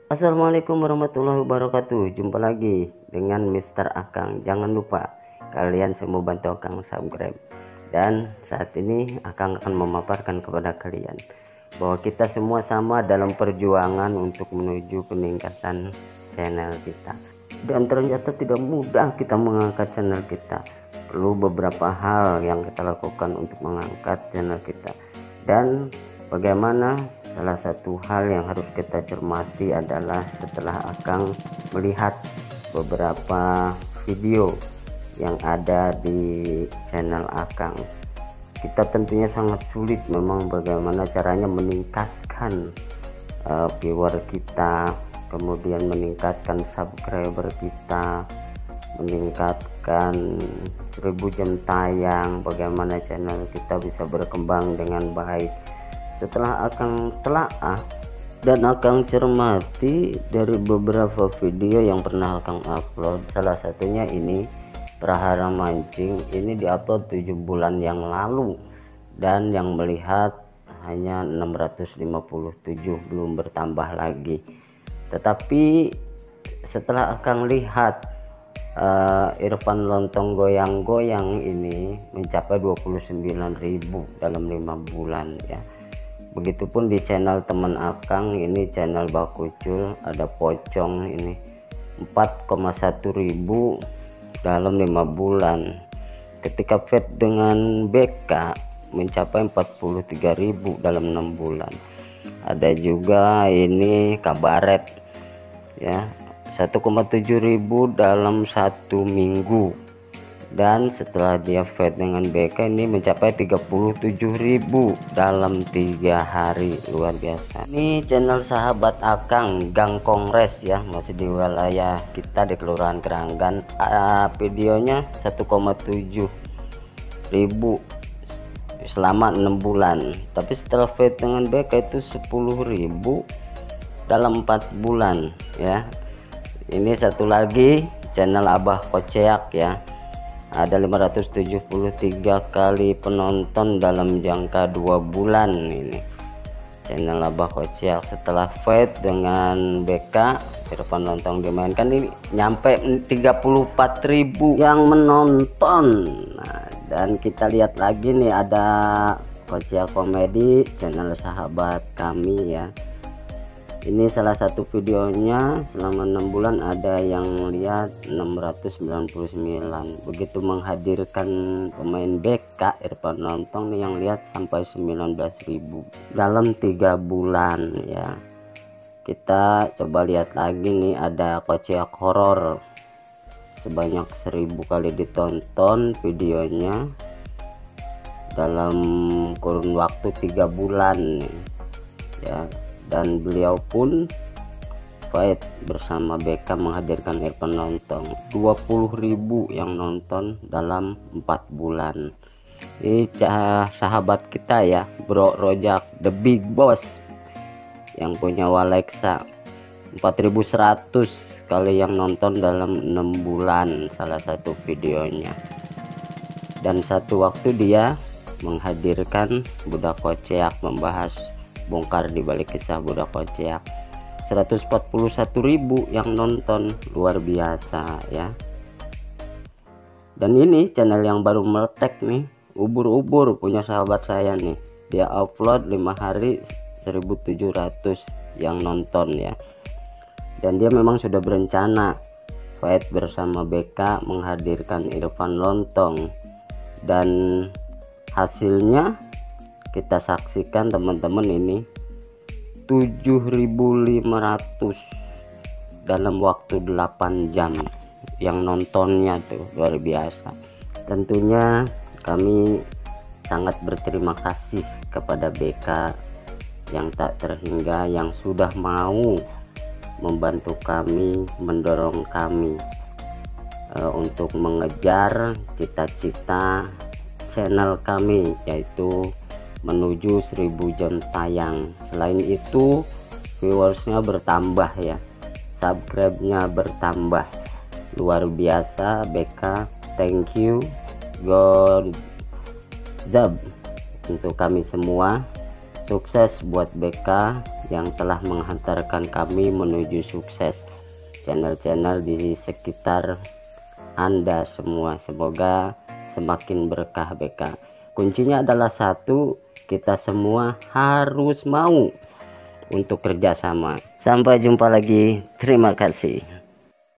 Assalamualaikum warahmatullahi wabarakatuh. Jumpa lagi dengan Mr. Akang. Jangan lupa kalian semua bantu Akang subscribe. Dan saat ini Akang akan memaparkan kepada kalian bahwa kita semua sama dalam perjuangan untuk menuju peningkatan channel kita. Dan ternyata tidak mudah kita mengangkat channel kita. Perlu beberapa hal yang kita lakukan untuk mengangkat channel kita. Dan bagaimana salah satu hal yang harus kita cermati adalah setelah Akang melihat beberapa video yang ada di channel Akang, kita tentunya sangat sulit memang bagaimana caranya meningkatkan viewer kita, kemudian meningkatkan subscriber kita, meningkatkan 1000 jam tayang, bagaimana channel kita bisa berkembang dengan baik. Setelah Akang telaah dan Akang cermati dari beberapa video yang pernah Akang upload, salah satunya ini Prahara Mancing, ini diupload 7 bulan yang lalu dan yang melihat hanya 657, belum bertambah lagi. Tetapi setelah Akang lihat Irfan Lontong goyang-goyang ini mencapai 29.000 dalam 5 bulan ya. Begitupun di channel teman Akang, ini channel Bakucul, ada Pocong ini 4,1 ribu dalam 5 bulan. Ketika fed dengan BK mencapai 43.000 dalam 6 bulan. Ada juga ini Kabaret ya, 1,7 ribu dalam 1 minggu. Dan setelah dia fed dengan BK ini mencapai 37.000 dalam 3 hari, luar biasa. Ini channel sahabat Akang, Gang Kongres ya, masih di wilayah kita di Kelurahan Keranggan. Videonya 1,7 ribu selama 6 bulan, tapi setelah fed dengan BK itu 10.000 dalam 4 bulan ya. Ini satu lagi channel Abah Koceak ya, ada 573 kali penonton dalam jangka 2 bulan. Ini channel Abah Koceak setelah fight dengan BK Irfan Lontong dimainkan ini nyampe 34.000 yang menonton. Nah, dan kita lihat lagi nih, ada Koceak Komedi, channel sahabat kami ya. Ini salah satu videonya selama 6 bulan ada yang lihat 699. Begitu menghadirkan pemain BK Irfan Lontong nih yang lihat sampai 19.000 dalam 3 bulan ya. Kita coba lihat lagi nih, ada Koceak Horor sebanyak 1000 kali ditonton videonya dalam kurun waktu 3 bulan nih ya. Dan beliau pun fight bersama BK menghadirkan Irfan Lontong, 20.000 yang nonton dalam 4 bulan. Ini sahabat kita ya, Bro Rojak The Big Boss yang punya Walexa, 4.100 kali yang nonton dalam 6 bulan salah satu videonya. Dan satu waktu dia menghadirkan Budak Koceak, membahas bongkar di balik kisah Budak Koceak, 141.000 yang nonton, luar biasa ya. Dan ini channel yang baru meletek nih, ubur-ubur punya sahabat saya nih, dia upload 5 hari 1.700 yang nonton ya. Dan dia memang sudah berencana fight bersama BK menghadirkan Irfan Lontong, dan hasilnya kita saksikan teman-teman, ini 7.500 dalam waktu 8 jam yang nontonnya tuh, luar biasa. Tentunya kami sangat berterima kasih kepada BK yang tak terhingga, yang sudah mau membantu kami, mendorong kami untuk mengejar cita-cita channel kami, yaitu menuju 1000 jam tayang. Selain itu viewersnya bertambah ya, subscribe-nya bertambah, luar biasa. BK, thank you, good job untuk kami semua. Sukses buat BK yang telah menghantarkan kami menuju sukses, channel-channel di sekitar Anda semua. Semoga semakin berkah BK. Kuncinya adalah satu, kita semua harus mau untuk kerjasama. Sampai jumpa lagi, terima kasih.